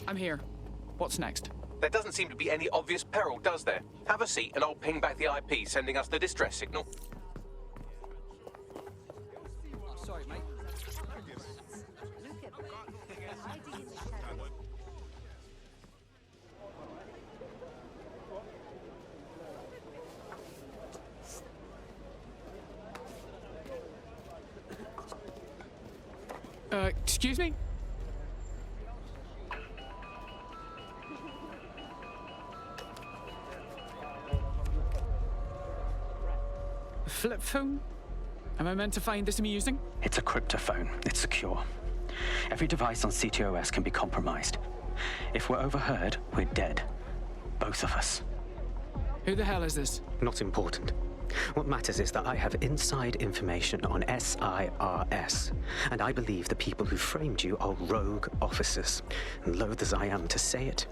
I'm here. What's next? There doesn't seem to be any obvious peril, does there? Have a seat and I'll ping back the IP, sending us the distress signal. Oh, sorry, mate. Excuse me? Flip phone? Am I meant to find this amusing? It's a cryptophone. It's secure. Every device on CTOS can be compromised. If we're overheard, we're dead. Both of us. Who the hell is this? Not important. What matters is that I have inside information on SIRS, and I believe the people who framed you are rogue officers. And loath as I am to say it,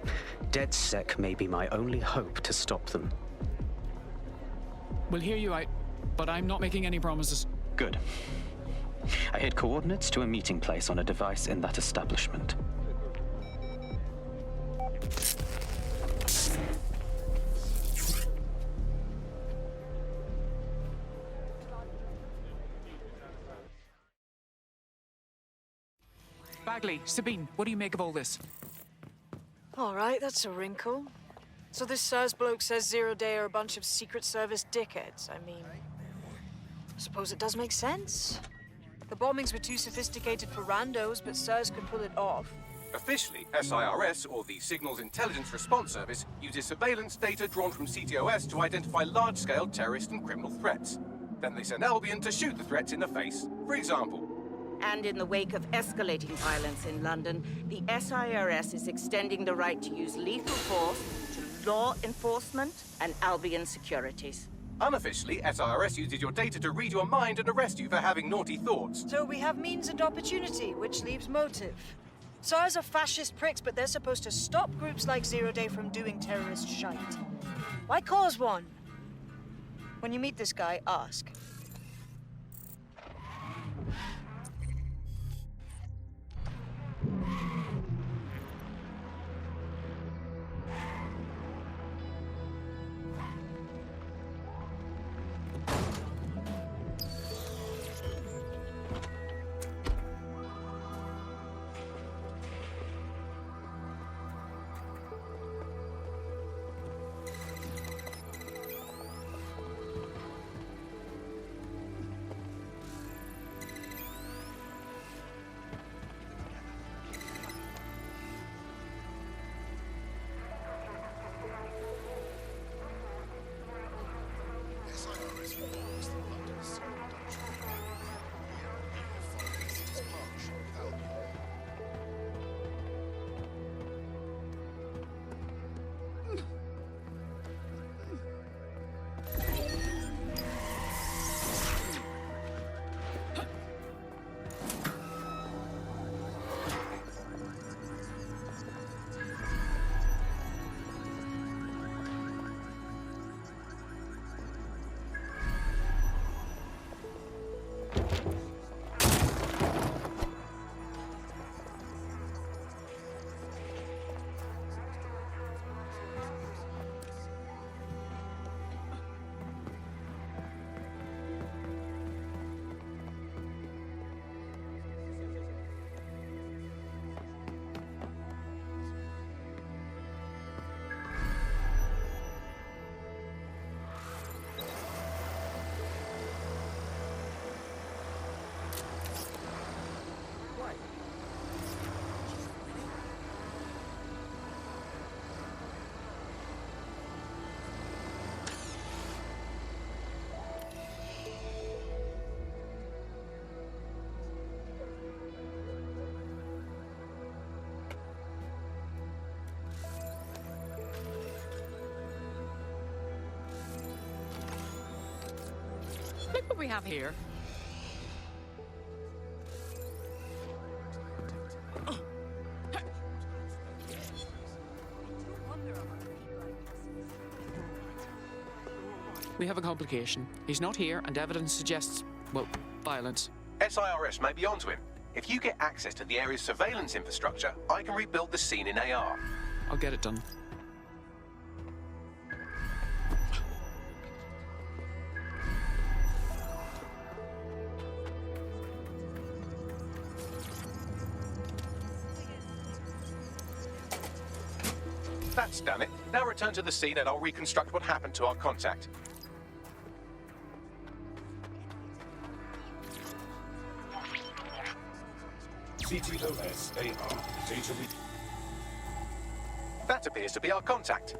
DedSec may be my only hope to stop them. We'll hear you out, but I'm not making any promises. Good. I hid coordinates to a meeting place on a device in that establishment. Bagley, Sabine, what do you make of all this? All right, that's a wrinkle. So this SIRS bloke says Zero Day are a bunch of Secret Service dickheads. I mean, I suppose it does make sense. The bombings were too sophisticated for randos, but SIRS could pull it off. Officially, SIRS, or the Signals Intelligence Response Service, uses surveillance data drawn from CTOS to identify large-scale terrorist and criminal threats. Then they send Albion to shoot the threats in the face. For example, And in the wake of escalating violence in London, the SIRS is extending the right to use lethal force to law enforcement and Albion securities. unofficially, SIRS uses your data to read your mind and arrest you for having naughty thoughts. So we have means and opportunity, which leaves motive. SIRS are fascist pricks, but they're supposed to stop groups like Zero Day from doing terrorist shite. Why cause one? When you meet this guy, ask. Look what we have here. We have a complication. He's not here, and evidence suggests, well, violence. SIRS may be onto him. If you get access to the area's surveillance infrastructure, I can rebuild the scene in AR. I'll get it done. That's done it. Now return to the scene and I'll reconstruct what happened to our contact. CTOS AR data That appears to be our contact.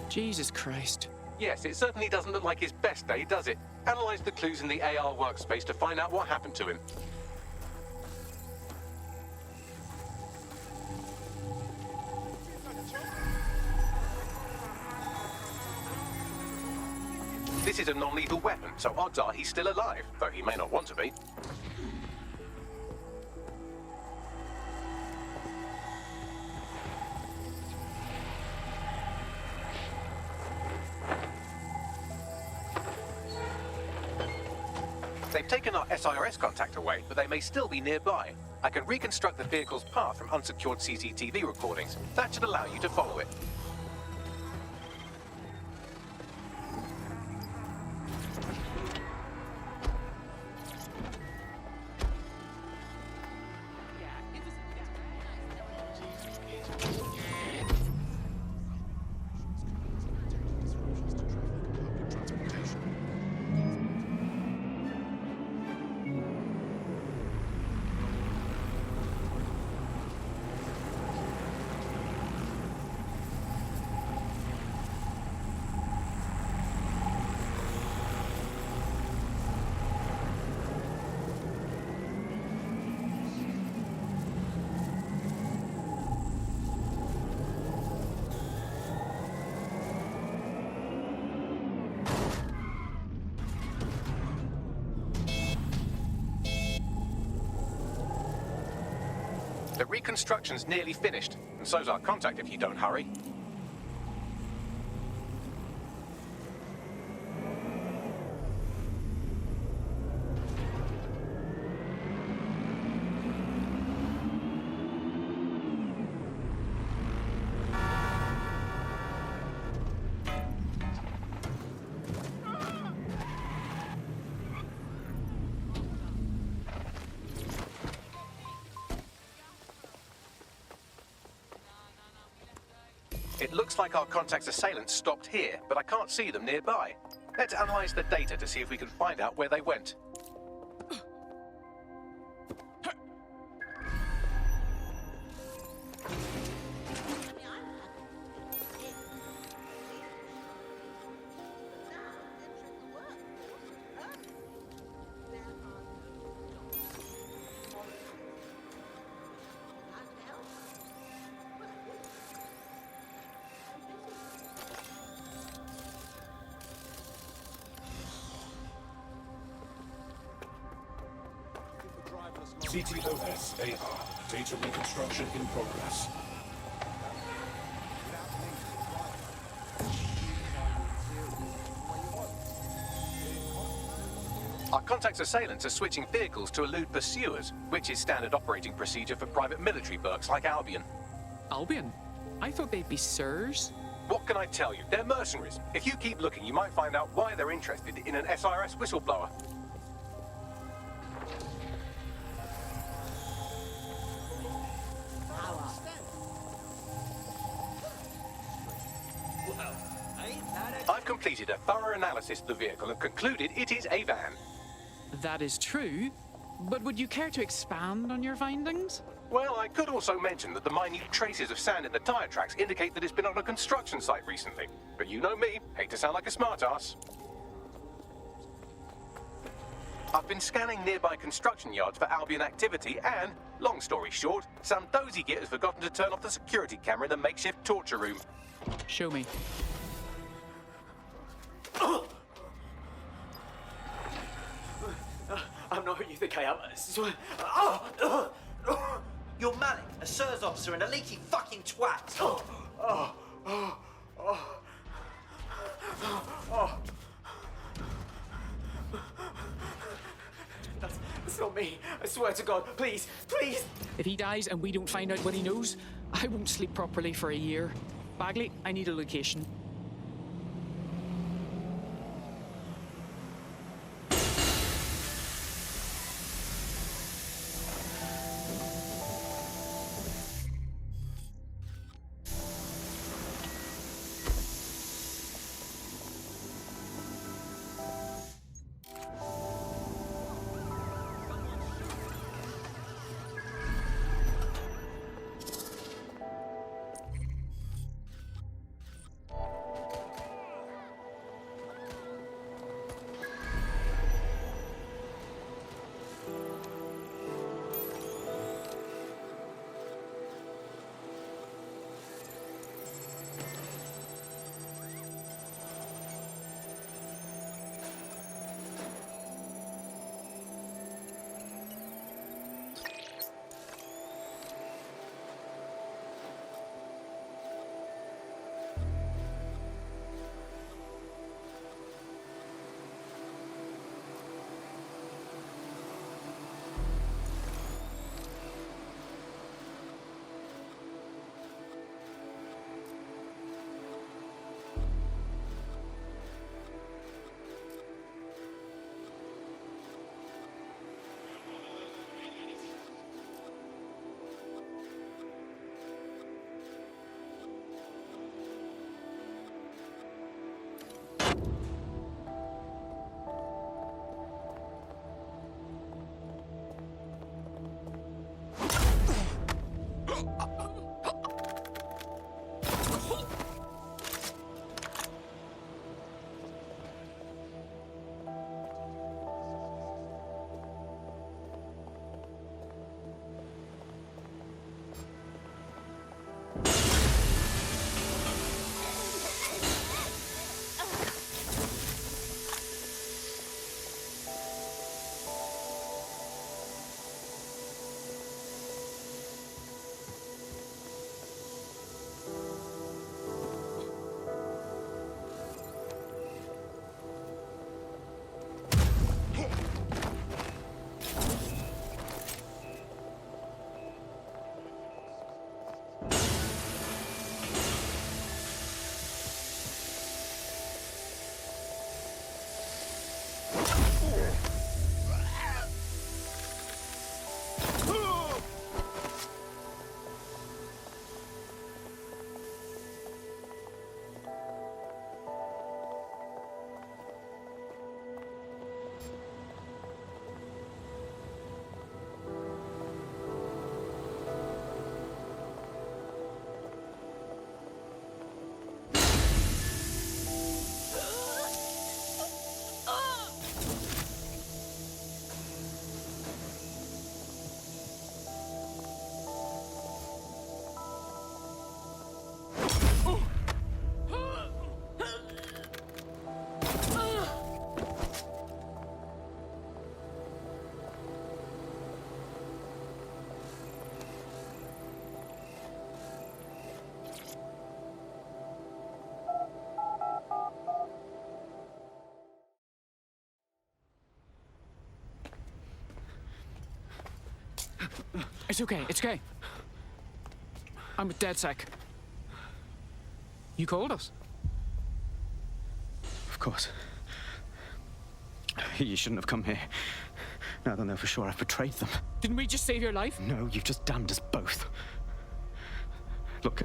Jesus Christ. Yes, it certainly doesn't look like his best day, does it? Analyze the clues in the AR workspace to find out what happened to him. This is a non-lethal weapon, so odds are he's still alive, though he may not want to be. They've taken our SIRS contact away, but they may still be nearby. I can reconstruct the vehicle's path from unsecured CCTV recordings. That should allow you to follow it. The reconstruction's nearly finished, and so's our contact if you don't hurry. It looks like our contact's assailants stopped here, but I can't see them nearby. Let's analyze the data to see if we can find out where they went. CTOS AR data reconstruction in progress. Our contact's assailants are switching vehicles to elude pursuers, which is standard operating procedure for private military burks like Albion. Albion? I thought they'd be sirs. What can I tell you? They're mercenaries. If you keep looking, you might find out why they're interested in an SIRS whistleblower. I've completed a thorough analysis of the vehicle and concluded it is a van. That is true, but would you care to expand on your findings? Well, I could also mention that the minute traces of sand in the tire tracks indicate that it's been on a construction site recently. But you know me, hate to sound like a smartass. I've been scanning nearby construction yards for Albion activity and, long story short, some dozy git has forgotten to turn off the security camera in the makeshift torture room. Show me. I'm not who you think I am. I swear. You're Malik, a SIRS officer and a leaky fucking twat. That's not me. I swear to God. Please, please. If he dies and we don't find out what he knows, I won't sleep properly for a year. Bagley, I need a location. It's okay, it's okay. I'm with DedSec. You called us? Of course. You shouldn't have come here. Now they'll know for sure I've betrayed them. Didn't we just save your life? No, you've just damned us both. Look,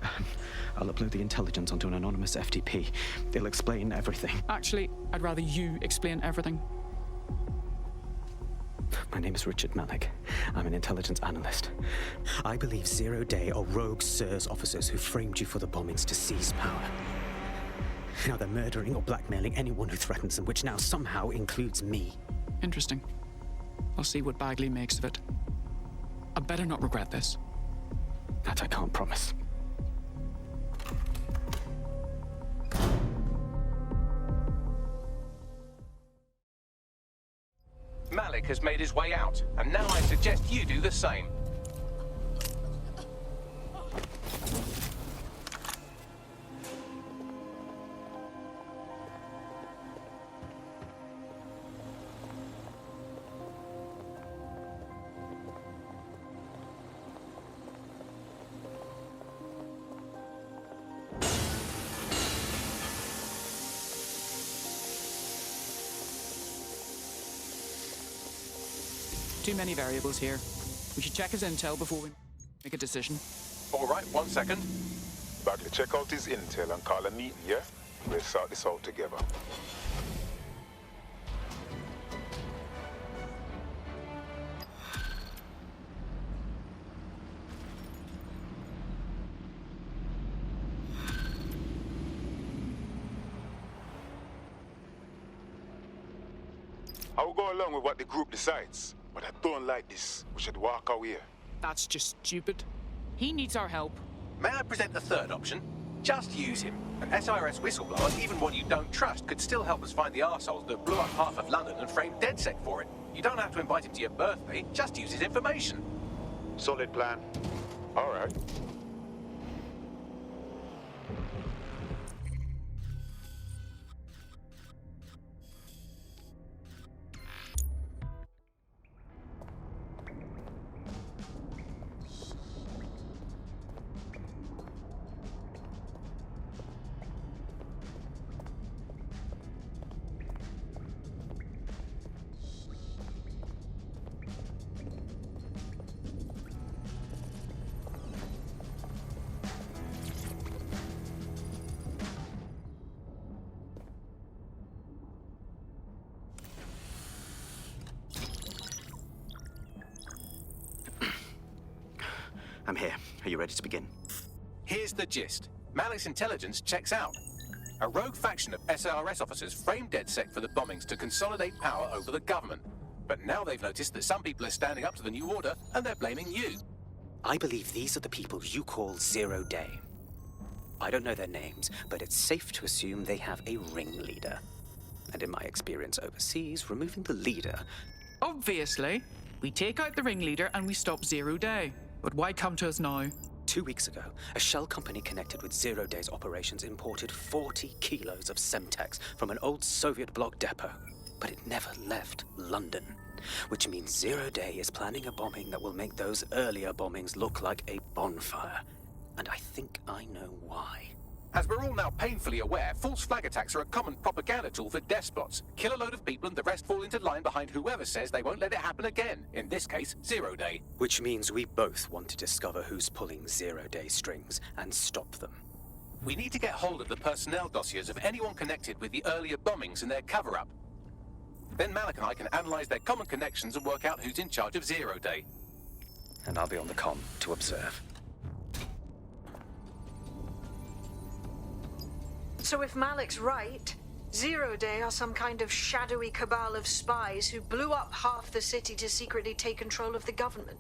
I'll upload the intelligence onto an anonymous FTP. They'll explain everything. Actually, I'd rather you explain everything. My name is Richard Malik. I'm an intelligence analyst. I believe Zero Day are rogue SIRS officers who framed you for the bombings to seize power. Now they're murdering or blackmailing anyone who threatens them, which now somehow includes me. Interesting. I'll see what Bagley makes of it. I better not regret this. That I can't promise. Malik has made his way out, and now I suggest you do the same. Too many variables here. We should check his intel before we make a decision. All right, 1 second. Bagley, check out his intel and call a meeting, yeah? We'll sort this out together. I will go along with what the group decides, but I don't like this. We should walk away. That's just stupid. He needs our help. May I present the third option? Just use him. An SIRS whistleblower, even one you don't trust, could still help us find the arseholes that blew up half of London and framed DedSec for it. You don't have to invite him to your birthday, just use his information. Solid plan. All right. I'm here. Are you ready to begin? Here's the gist. Malik's intelligence checks out. A rogue faction of SIRS officers framed DedSec for the bombings to consolidate power over the government. But now they've noticed that some people are standing up to the new order, and they're blaming you. I believe these are the people you call Zero Day. I don't know their names, but it's safe to assume they have a ringleader. And in my experience overseas, removing the leader... Obviously, we take out the ringleader and we stop Zero Day. But why come to us now? 2 weeks ago, a shell company connected with Zero Day's operations imported 40 kilos of Semtex from an old Soviet bloc depot. But it never left London. Which means Zero Day is planning a bombing that will make those earlier bombings look like a bonfire. And I think I know why. As we're all now painfully aware, false flag attacks are a common propaganda tool for despots. Kill a load of people and the rest fall into line behind whoever says they won't let it happen again. In this case, Zero Day. Which means we both want to discover who's pulling Zero Day strings and stop them. We need to get hold of the personnel dossiers of anyone connected with the earlier bombings and their cover-up. Then Malik and I can analyze their common connections and work out who's in charge of Zero Day. And I'll be on the comm to observe. So if Malik's right, Zero Day are some kind of shadowy cabal of spies who blew up half the city to secretly take control of the government.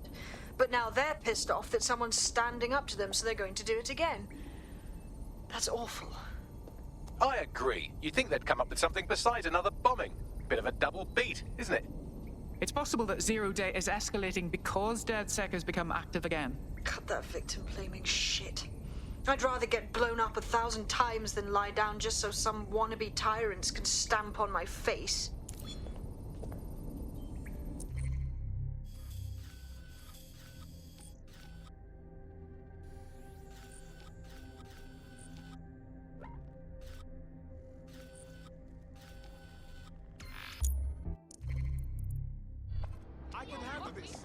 But now they're pissed off that someone's standing up to them, so they're going to do it again. That's awful. I agree. You'd think they'd come up with something besides another bombing. Bit of a double beat, isn't it? It's possible that Zero Day is escalating because DedSec has become active again. Cut that victim-blaming shit. I'd rather get blown up 1,000 times than lie down just so some wannabe tyrants can stamp on my face. I can handle this.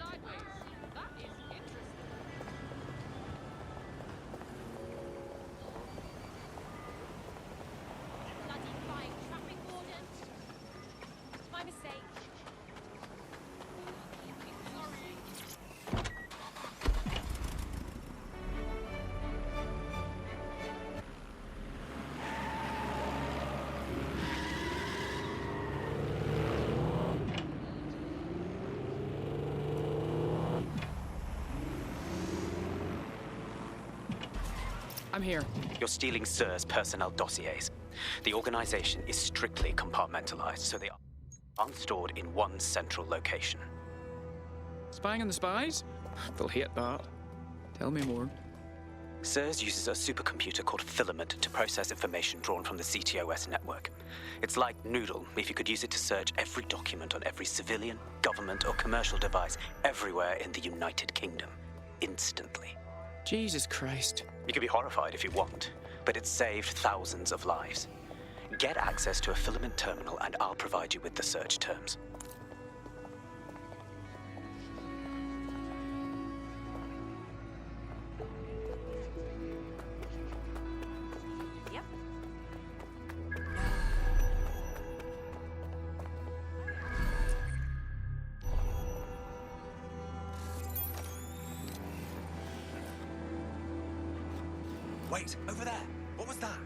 I'm here. You're stealing SIR's personnel dossiers. The organization is strictly compartmentalized, so they aren't stored in one central location. Spying on the spies? They'll hate that. Tell me more. SIRS uses a supercomputer called Filament to process information drawn from the CTOS network. It's like Noodle if you could use it to search every document on every civilian, government, or commercial device everywhere in the United Kingdom. Instantly. Jesus Christ. You can be horrified if you want, but it's saved thousands of lives. Get access to a Filament terminal and I'll provide you with the search terms. Wait, over there. What was that?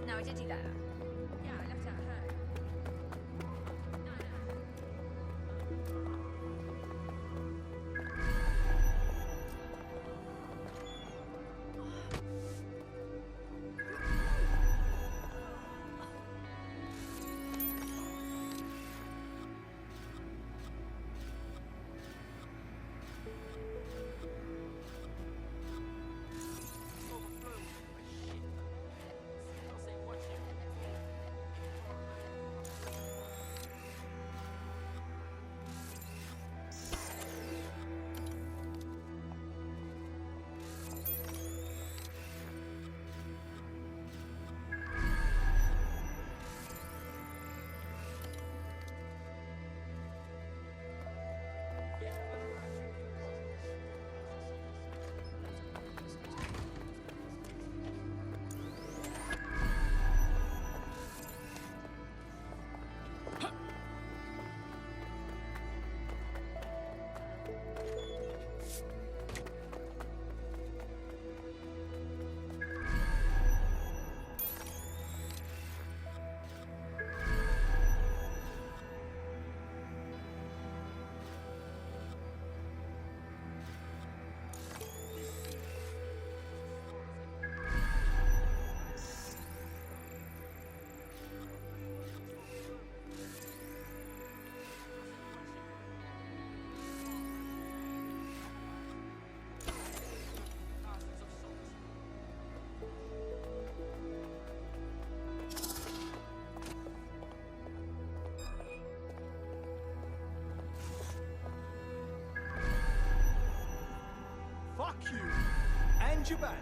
No, I did do that. Yeah, I left it at home. Fuck you! And your badge!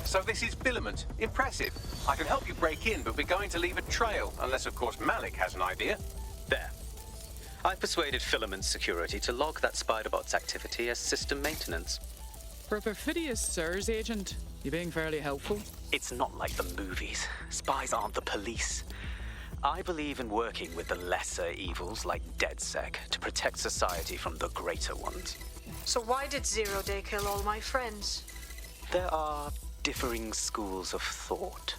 So this is Filament. Impressive. I can help you break in, but we're going to leave a trail, unless of course Malik has an idea. There. I've persuaded Filament Security to log that Spiderbot's activity as system maintenance. For a perfidious SIRS agent, you're being fairly helpful. It's not like the movies. Spies aren't the police. I believe in working with the lesser evils like DedSec to protect society from the greater ones. So why did Zero Day kill all my friends? There are differing schools of thought.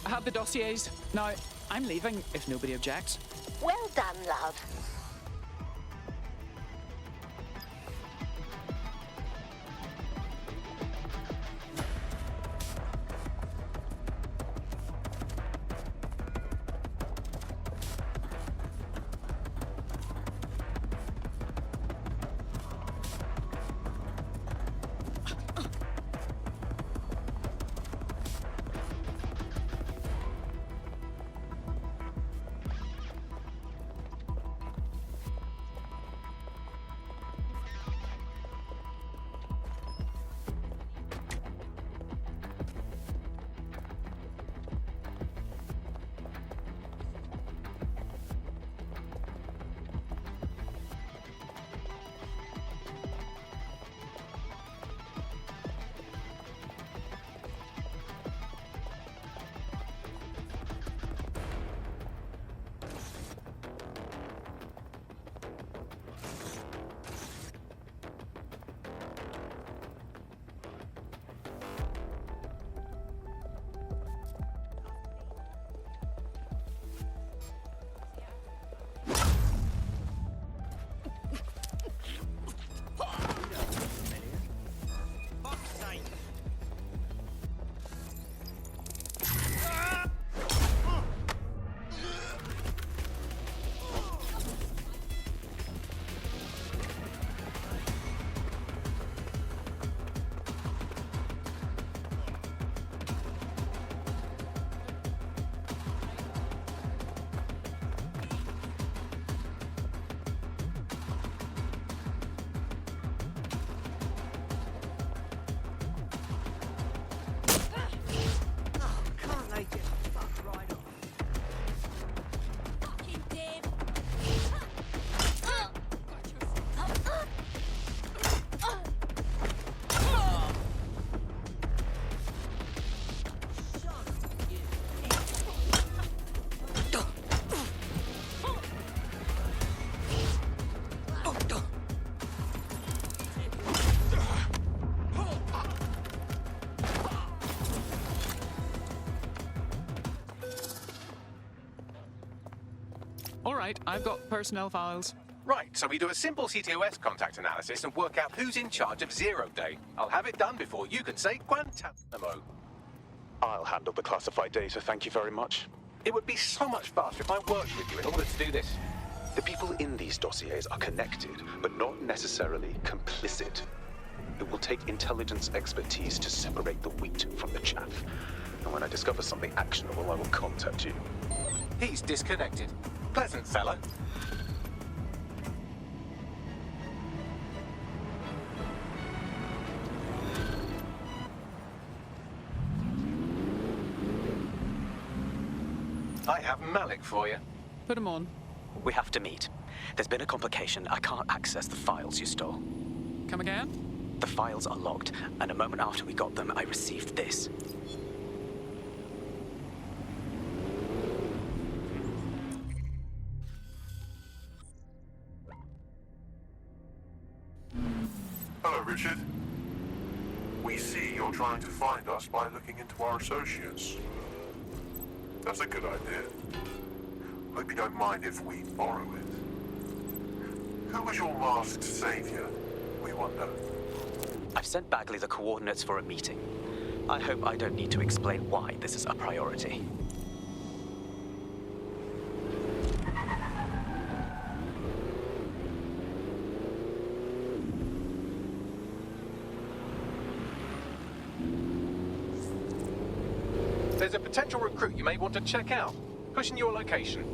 I have the dossiers. Now, I'm leaving if nobody objects. Well done, love. All right, I've got personnel files. Right, so we do a simple CTOS contact analysis and work out who's in charge of 0 Day. I'll have it done before you can say Guantanamo. I'll handle the classified data, thank you very much. It would be so much faster if I worked with you in order to do this. The people in these dossiers are connected, but not necessarily complicit. It will take intelligence expertise to separate the wheat from the chaff. And when I discover something actionable, I will contact you. He's disconnected. Pleasant fella. I have Malik for you. Put him on. We have to meet. There's been a complication. I can't access the files you stole. Come again? The files are locked, and a moment after we got them, I received this. Hello, Richard. We see you're trying to find us by looking into our associates. That's a good idea. Hope you don't mind if we borrow it. Who was your masked savior, we wonder? I've sent Bagley the coordinates for a meeting. I hope I don't need to explain why this is a priority. There's a potential recruit you may want to check out. Pushing your location.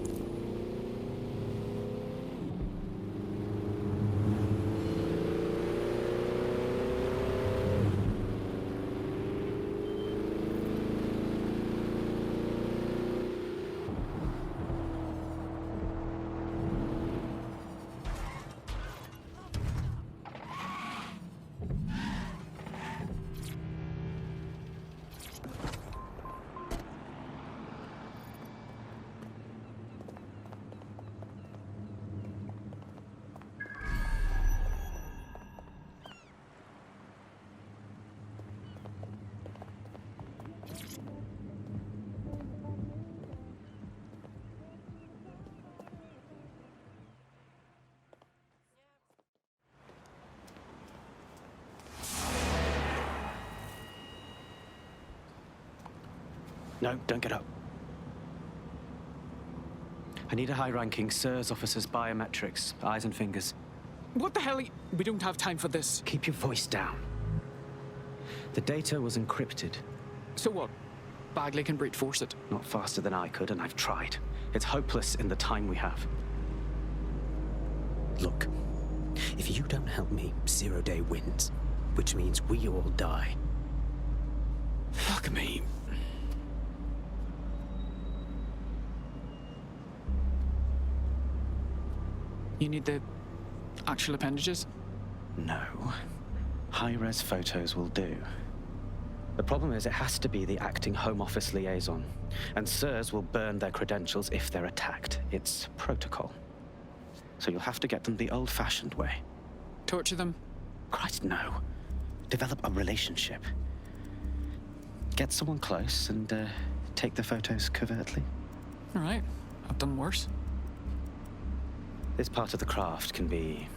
No, don't get up. I need a high-ranking SIRS officer's biometrics, eyes and fingers. What the hell? We don't have time for this. Keep your voice down. The data was encrypted. So what? Bagley can brute force it. Not faster than I could, and I've tried. It's hopeless in the time we have. Look, if you don't help me, 0 Day wins, which means we all die. Fuck me. You need the actual appendages? No. High-res photos will do. The problem is it has to be the acting Home Office liaison, and SIRS will burn their credentials if they're attacked. It's protocol. So you'll have to get them the old-fashioned way. Torture them? Christ, no. Develop a relationship. Get someone close and take the photos covertly. All right. I've done worse. This part of the craft can be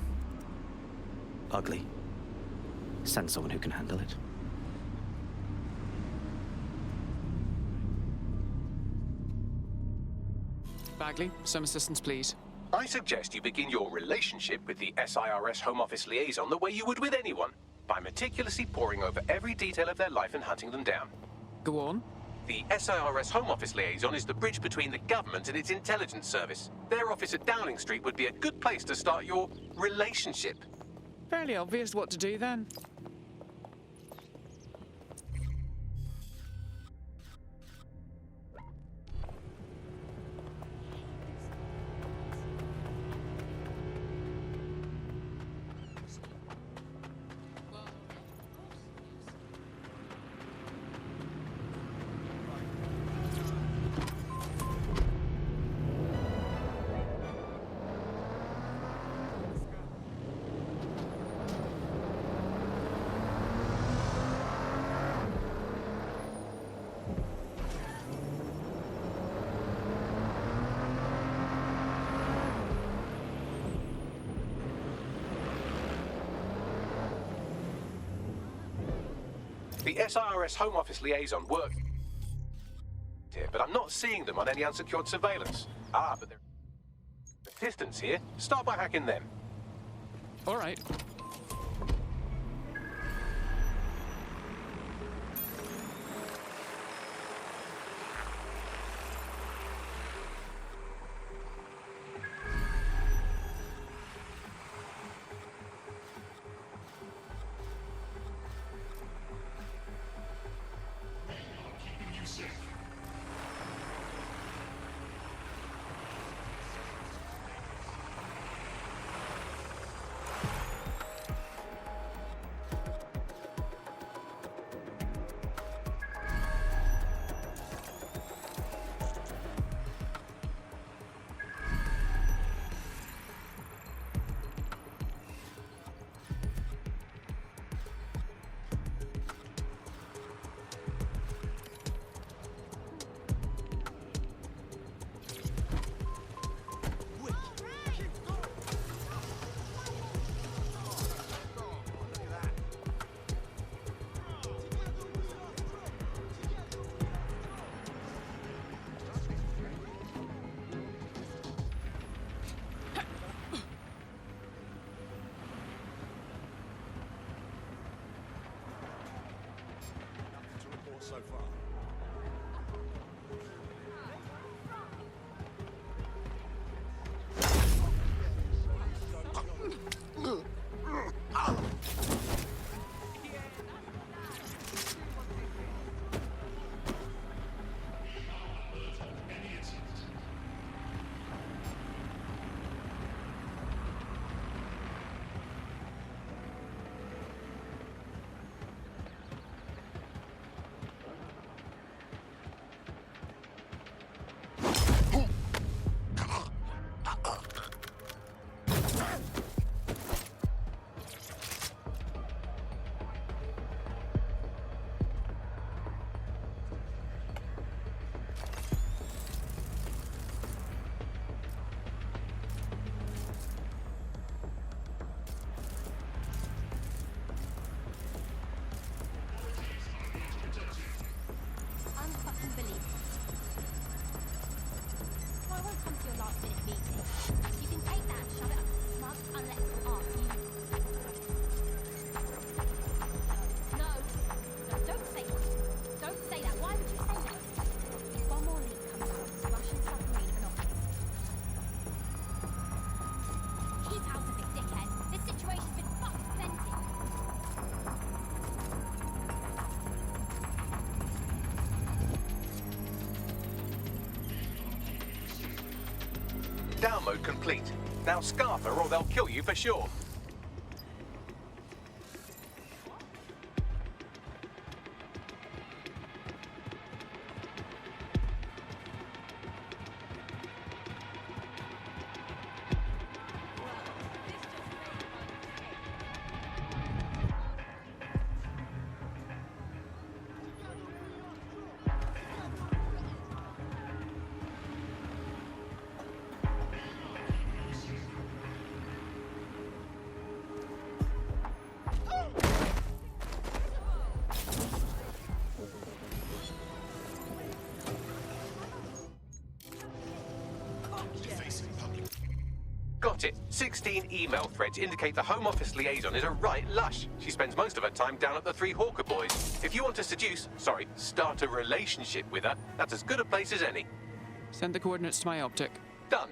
ugly. Send someone who can handle it. Bagley, some assistance, please. I suggest you begin your relationship with the SIRS Home Office liaison the way you would with anyone, by meticulously poring over every detail of their life and hunting them down. Go on. The SIRS Home Office liaison is the bridge between the government and its intelligence service. Their office at Downing Street would be a good place to start your relationship. Fairly obvious what to do then. The SIRS Home Office liaison work here, but I'm not seeing them on any unsecured surveillance. Ah, but they're distance here. Start by hacking them. All right. So far. Down mode complete. Now scarf her or they'll kill you for sure. Got it. 16 email threads indicate the Home Office liaison is a right lush. She spends most of her time down at the Three Hawker Boys. If you want to start a relationship with her, that's as good a place as any. Send the coordinates to my optic. Done.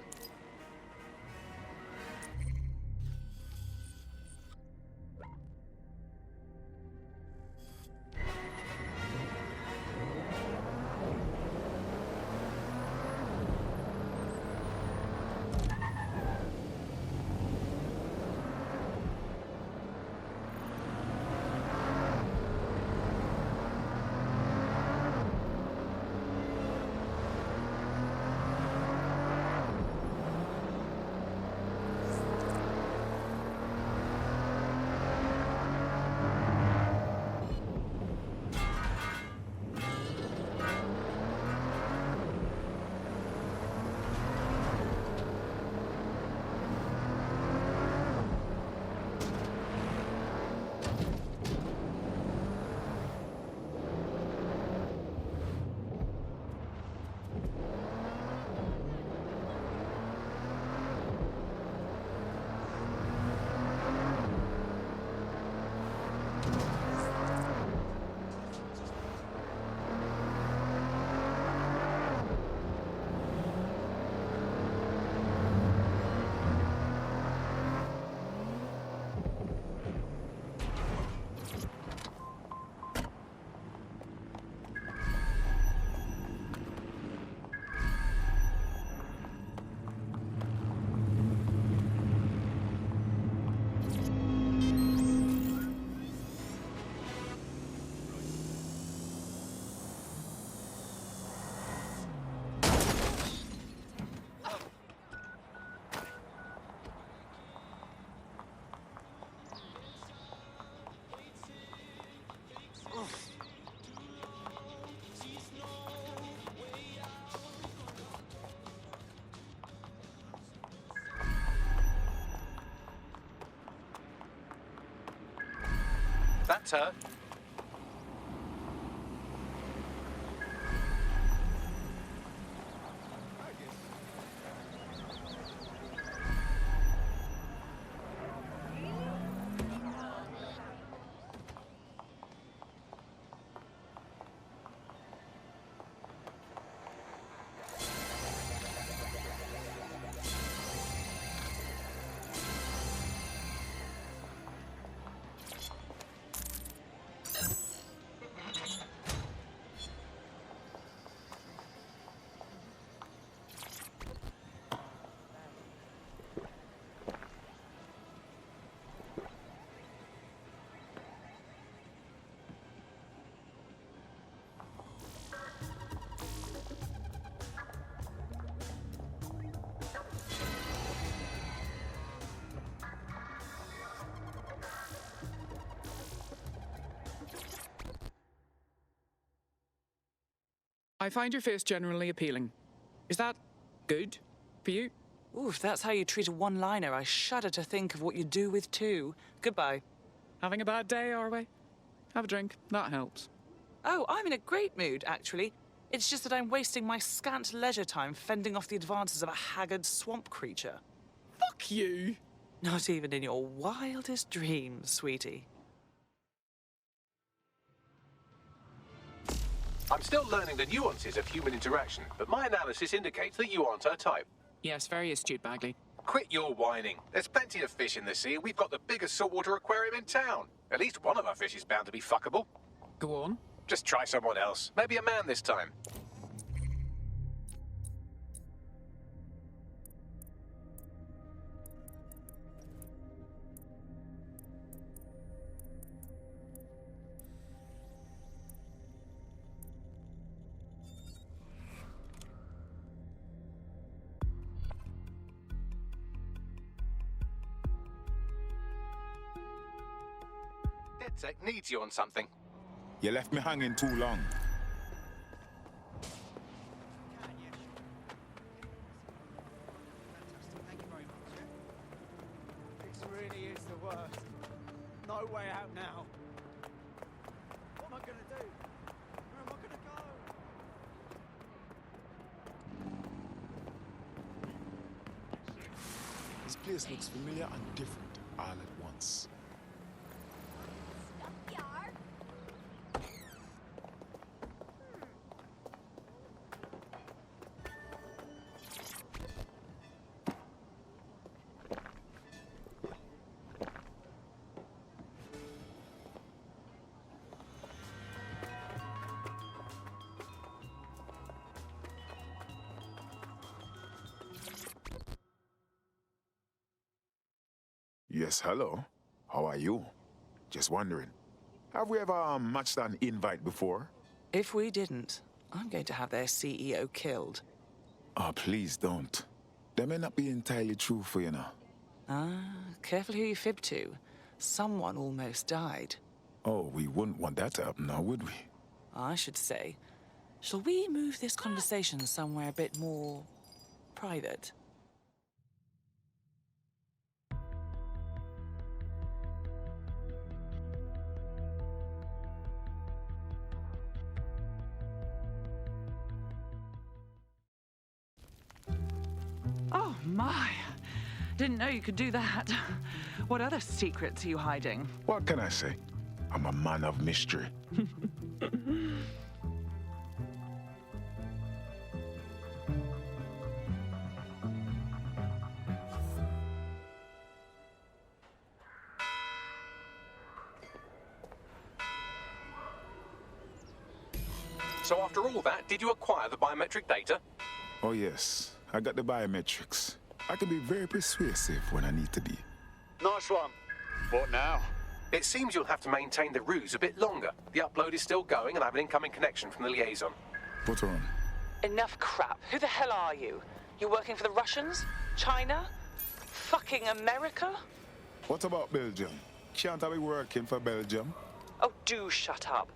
That's her. I find your face generally appealing. Is that good for you? Ooh, if that's how you treat a one-liner, I shudder to think of what you do with two. Goodbye. Having a bad day, are we? Have a drink. That helps. Oh, I'm in a great mood, actually. It's just that I'm wasting my scant leisure time fending off the advances of a haggard swamp creature. Fuck you! Not even in your wildest dreams, sweetie. I'm still learning the nuances of human interaction, but my analysis indicates that you aren't her type. Yes, very astute, Bagley. Quit your whining. There's plenty of fish in the sea, and we've got the biggest saltwater aquarium in town. At least one of our fish is bound to be fuckable. Go on. Just try someone else. Maybe a man this time. DedSec needs you on something. You left me hanging too long. This really is the worst. No way out now. What am I gonna do? Where am I gonna go? This place looks familiar and different all at once. Yes, hello. How are you? Just wondering. Have we ever matched an invite before? If we didn't, I'm going to have their CEO killed. Oh, please don't. That may not be entirely true for you now. Careful who you fib to. Someone almost died. Oh, we wouldn't want that to happen now, would we? I should say. Shall we move this conversation somewhere a bit more private? Oh, my. Didn't know you could do that. What other secrets are you hiding? What can I say? I'm a man of mystery. So after all that, did you acquire the biometric data? Oh, yes. I got the biometrics. I can be very persuasive when I need to be. Nice one. What now? It seems you'll have to maintain the ruse a bit longer. The upload is still going, and I have an incoming connection from the liaison. Put on. Enough crap. Who the hell are you? You working for the Russians? China? Fucking America? What about Belgium? Can't I be working for Belgium? Oh, do shut up.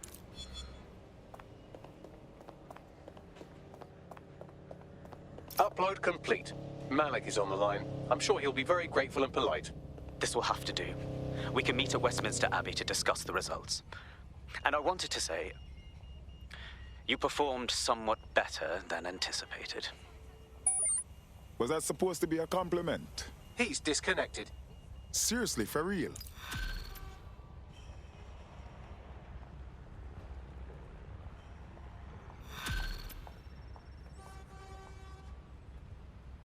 Upload complete. Malik is on the line. I'm sure he'll be very grateful and polite. This will have to do. We can meet at Westminster Abbey to discuss the results. And I wanted to say, you performed somewhat better than anticipated. Was that supposed to be a compliment? He's disconnected. Seriously, for real?